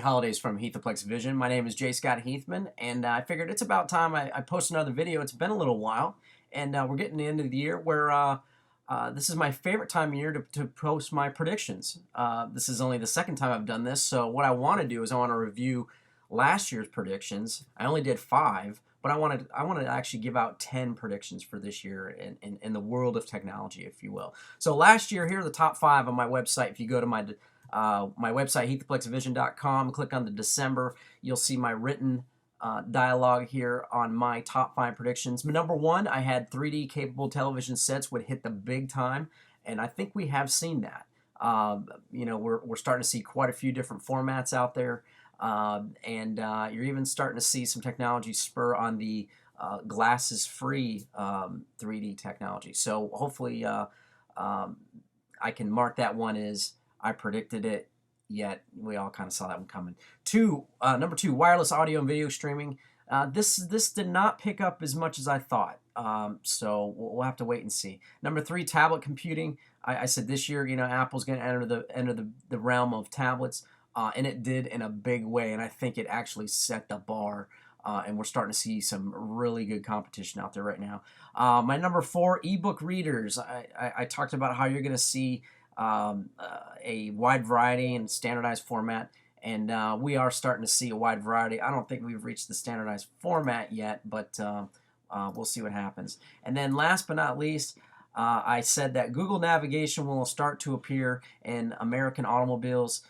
holidays from heathaplexVISION. My name is J. Scott Heathman, and I figured it's about time I post another video. It's been a little while, and we're getting to the end of the year where this is my favorite time of year to post my predictions. This is only the second time I've done this, so what I want to do is I want to review last year's predictions. I only did 5, but I wanted to actually give out 10 predictions for this year in the world of technology, if you will. So last year, here are the top 5 on my website. If you go to my website, heathaplexVISION.com, click on the December, you'll see my written dialogue here on my top 5 predictions. Number 1, I had 3D capable television sets would hit the big time, and I think we have seen that. We're starting to see quite a few different formats out there, and you're even starting to see some technology spur on the glasses-free 3D technology. So hopefully I can mark that one as I predicted it, yet we all kind of saw that one coming. Number 2, wireless audio and video streaming. This did not pick up as much as I thought, so we'll have to wait and see. Number 3, tablet computing. I said this year, Apple's going to enter the realm of tablets, and it did in a big way, and I think it actually set the bar. And we're starting to see some really good competition out there right now. My number 4, ebook readers. I talked about how you're going to see a wide variety and standardized format, and we are starting to see a wide variety. I don't think we've reached the standardized format yet, but we'll see what happens. And then last but not least, I said that Google navigation will start to appear in American automobiles.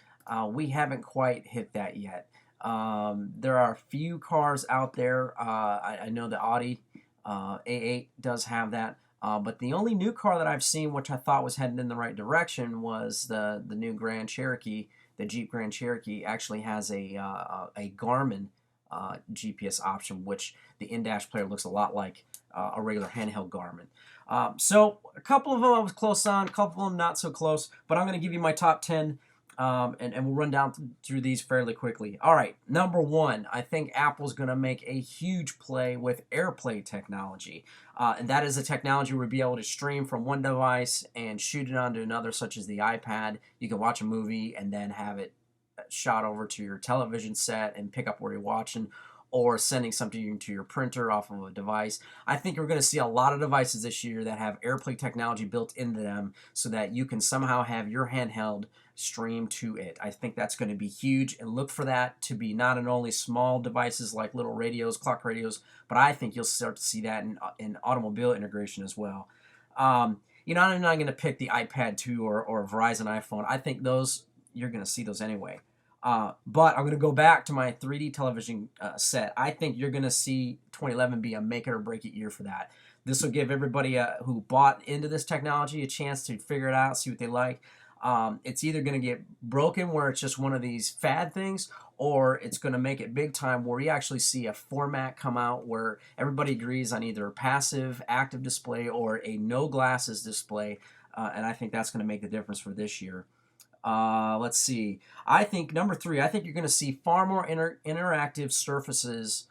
We haven't quite hit that yet. There are a few cars out there. I know the Audi A8 does have that. But the only new car that I've seen, which I thought was heading in the right direction, was the new Grand Cherokee. The Jeep Grand Cherokee actually has a Garmin GPS option, which the in-dash player looks a lot like a regular handheld Garmin. So a couple of them I was close on, a couple of them not so close, but I'm going to give you my top 10. And we'll run down through these fairly quickly. All right, number 1, I think Apple's going to make a huge play with AirPlay technology. And that is a technology where we'll be able to stream from one device and shoot it onto another, such as the iPad. You can watch a movie and then have it shot over to your television set and pick up where you're watching, or sending something to your printer off of a device. I think we're going to see a lot of devices this year that have AirPlay technology built into them so that you can somehow have your handheld stream to it. I think that's going to be huge, and look for that to be not only small devices like little radios, clock radios, but I think you'll start to see that in automobile integration as well. I'm not going to pick the iPad 2 or Verizon iPhone. I think those, you're going to see those anyway. But I'm going to go back to my 3D television set. I think you're going to see 2011 be a make it or break it year for that. This will give everybody who bought into this technology a chance to figure it out, see what they like. It's either going to get broken where it's just one of these fad things, or it's going to make it big time where you actually see a format come out where everybody agrees on either a passive, active display or a no glasses display, and I think that's going to make the difference for this year. Let's see. I think number 3, I think you're going to see far more interactive surfaces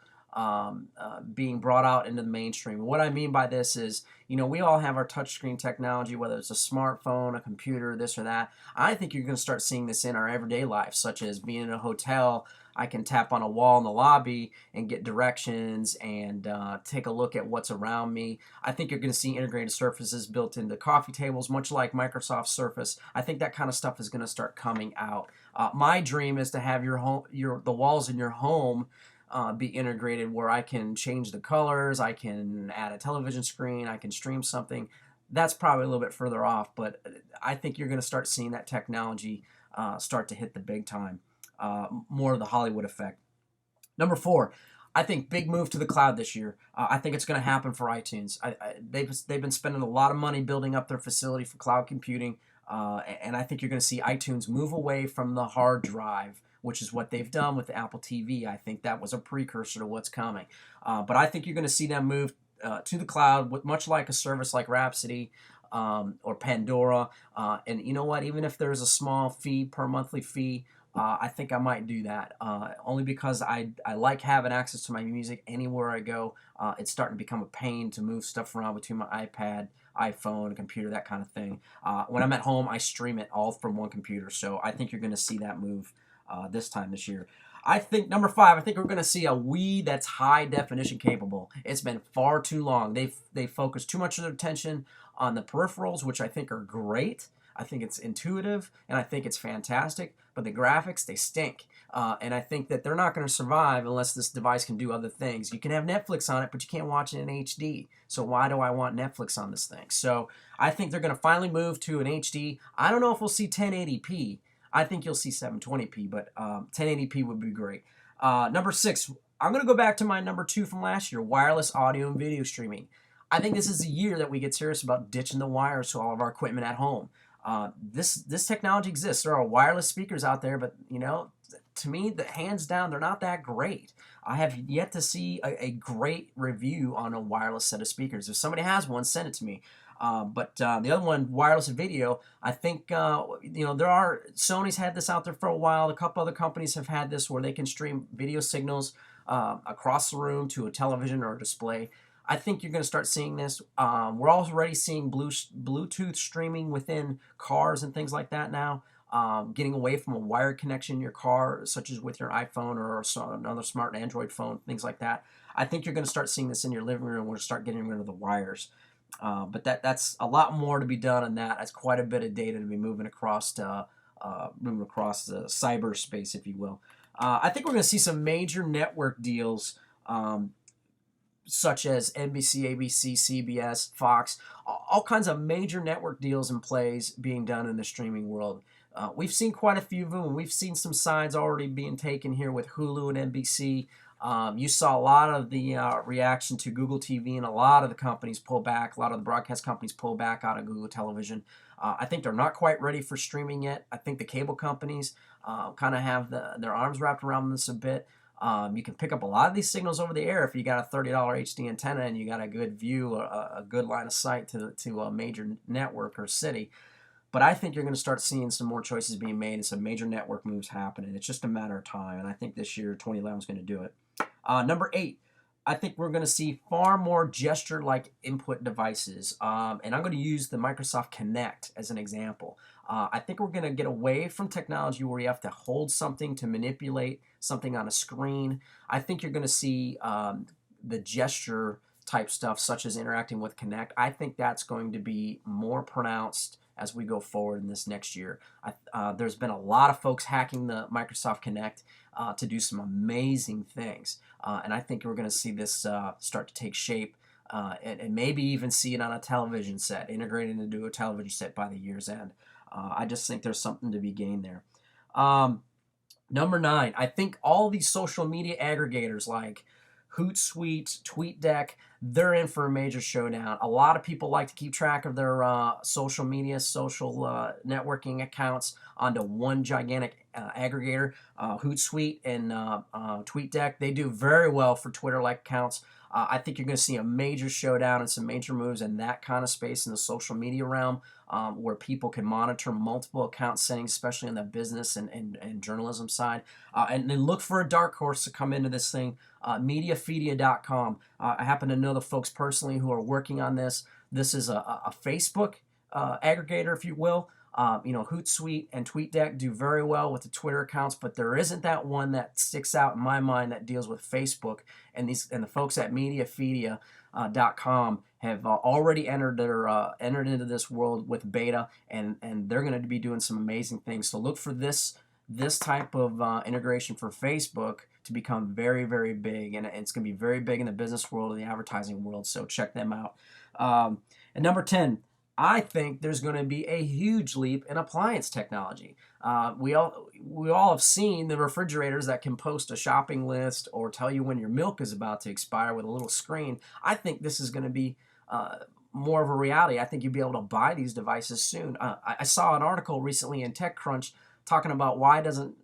being brought out into the mainstream. What I mean by this is, we all have our touchscreen technology, whether it's a smartphone, a computer, this or that. I think you're going to start seeing this in our everyday life, such as being in a hotel. I can tap on a wall in the lobby and get directions and take a look at what's around me. I think you're going to see integrated surfaces built into coffee tables, much like Microsoft Surface. I think that kind of stuff is going to start coming out. My dream is to have the walls in your home be integrated where I can change the colors, I can add a television screen, I can stream something. That's probably a little bit further off, but I think you're going to start seeing that technology start to hit the big time. More of the Hollywood effect. Number 4, I think big move to the cloud this year. I think it's going to happen for iTunes. They've been spending a lot of money building up their facility for cloud computing, and I think you're going to see iTunes move away from the hard drive, which is what they've done with the Apple TV. I think that was a precursor to what's coming. But I think you're going to see them move to the cloud, with much like a service like Rhapsody or Pandora. And you know what? Even if there's a small fee per monthly fee, I think I might do that, only because I like having access to my music anywhere I go. It's starting to become a pain to move stuff around between my iPad, iPhone, computer, that kind of thing. When I'm at home, I stream it all from one computer, so I think you're going to see that move this time this year. I think number 5. I think we're going to see a Wii that's high definition capable. It's been far too long. They focus too much of their attention on the peripherals, which I think are great. I think it's intuitive and I think it's fantastic, but the graphics, they stink. And I think that they're not going to survive unless this device can do other things. You can have Netflix on it, but you can't watch it in HD. So why do I want Netflix on this thing? So I think they're going to finally move to an HD. I don't know if we'll see 1080p. I think you'll see 720p, but 1080p would be great. Number 6, I'm going to go back to my number 2 from last year, wireless audio and video streaming. I think this is the year that we get serious about ditching the wires to all of our equipment at home. This technology exists. There are wireless speakers out there, but to me, hands down, they're not that great. I have yet to see a great review on a wireless set of speakers. If somebody has one, send it to me. But the other one, wireless video, I think, Sony's had this out there for a while. A couple other companies have had this where they can stream video signals across the room to a television or a display. I think you're going to start seeing this. We're already seeing Bluetooth streaming within cars and things like that now. Getting away from a wired connection in your car, such as with your iPhone or another smart Android phone, things like that. I think you're going to start seeing this in your living room. We're going to start getting rid of the wires. But that's a lot more to be done on that. That's quite a bit of data to be moving across the cyberspace, if you will. I think we're going to see some major network deals, such as NBC, ABC, CBS, Fox, all kinds of major network deals and plays being done in the streaming world. We've seen quite a few of them, and we've seen some sides already being taken here with Hulu and NBC. You saw a lot of the reaction to Google TV, and a lot of the companies pull back. A lot of the broadcast companies pull back out of Google Television. I think they're not quite ready for streaming yet. I think the cable companies kind of have their arms wrapped around this a bit. You can pick up a lot of these signals over the air if you got a $30 HD antenna and you got a good view, a good line of sight to a major network or city. But I think you're going to start seeing some more choices being made and some major network moves happening. It's just a matter of time, and I think this year, 2011 is going to do it. Number 8, I think we're going to see far more gesture-like input devices, and I'm going to use the Microsoft Kinect as an example. I think we're going to get away from technology where you have to hold something to manipulate something on a screen. I think you're going to see the gesture type stuff, such as interacting with Kinect. I think that's going to be more pronounced as we go forward in this next year. There's been a lot of folks hacking the Microsoft Kinect to do some amazing things. And I think we're going to see this start to take shape and maybe even see it on a television set, integrated into a television set by the year's end. I just think there's something to be gained there. Number 9, I think all these social media aggregators like Hootsuite, TweetDeck, they're in for a major showdown. A lot of people like to keep track of their social media, social networking accounts onto one gigantic aggregator. Hootsuite and TweetDeck, they do very well for Twitter-like accounts. I think you're going to see a major showdown and some major moves in that kind of space in the social media realm, where people can monitor multiple account settings, especially in the business and journalism side. And then look for a dark horse to come into this thing, mediafedia.com. I happen to know the folks personally who are working on this. This is a Facebook aggregator, if you will. Hootsuite and TweetDeck do very well with the Twitter accounts, but there isn't that one that sticks out in my mind that deals with Facebook. And the folks at mediafedia.com have already entered into this world with beta, and they're going to be doing some amazing things. So look for this type of integration for Facebook to become very, very big, and it's going to be very big in the business world and the advertising world. So check them out. And number 10. I think there's going to be a huge leap in appliance technology. We all have seen the refrigerators that can post a shopping list or tell you when your milk is about to expire with a little screen. I think this is going to be more of a reality. I think you'll be able to buy these devices soon. I saw an article recently in TechCrunch talking about why doesn't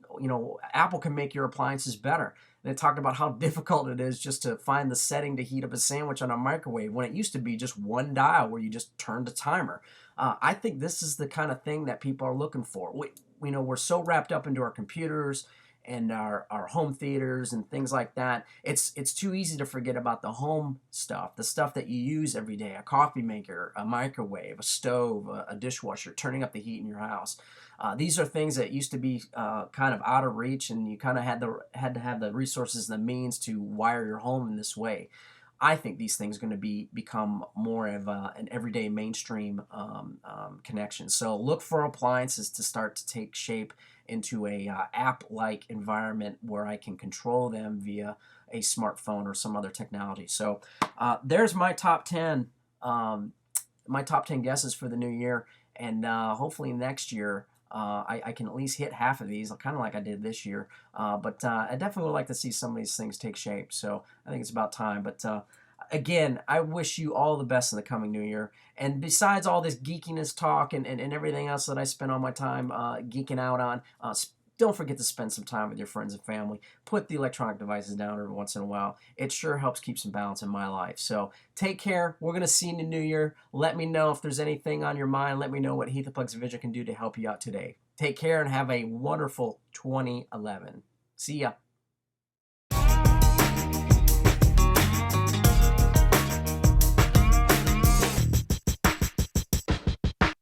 Apple can make your appliances better. And it talked about how difficult it is just to find the setting to heat up a sandwich on a microwave when it used to be just one dial where you just turned the timer. I think this is the kind of thing that people are looking for. We're so wrapped up into our computers and our home theaters and things like that. It's too easy to forget about the home stuff, the stuff that you use every day: a coffee maker, a microwave, a stove, a dishwasher, turning up the heat in your house. These are things that used to be kind of out of reach, and you kind of had to have the resources and the means to wire your home in this way. I think these things are going to become more of an everyday mainstream connection. So look for appliances to start to take shape into a app-like environment where I can control them via a smartphone or some other technology. So there's my top 10, my top 10 guesses for the new year, and hopefully next year I can at least hit half of these, kind of like I did this year. But I definitely would like to see some of these things take shape. So I think it's about time. But again, I wish you all the best in the coming new year. And besides all this geekiness talk and everything else that I spend all my time geeking out on, don't forget to spend some time with your friends and family. Put the electronic devices down every once in a while. It sure helps keep some balance in my life. So take care. We're going to see you in the new year. Let me know if there's anything on your mind. Let me know what heathaplexVISION can do to help you out today. Take care and have a wonderful 2011. See ya.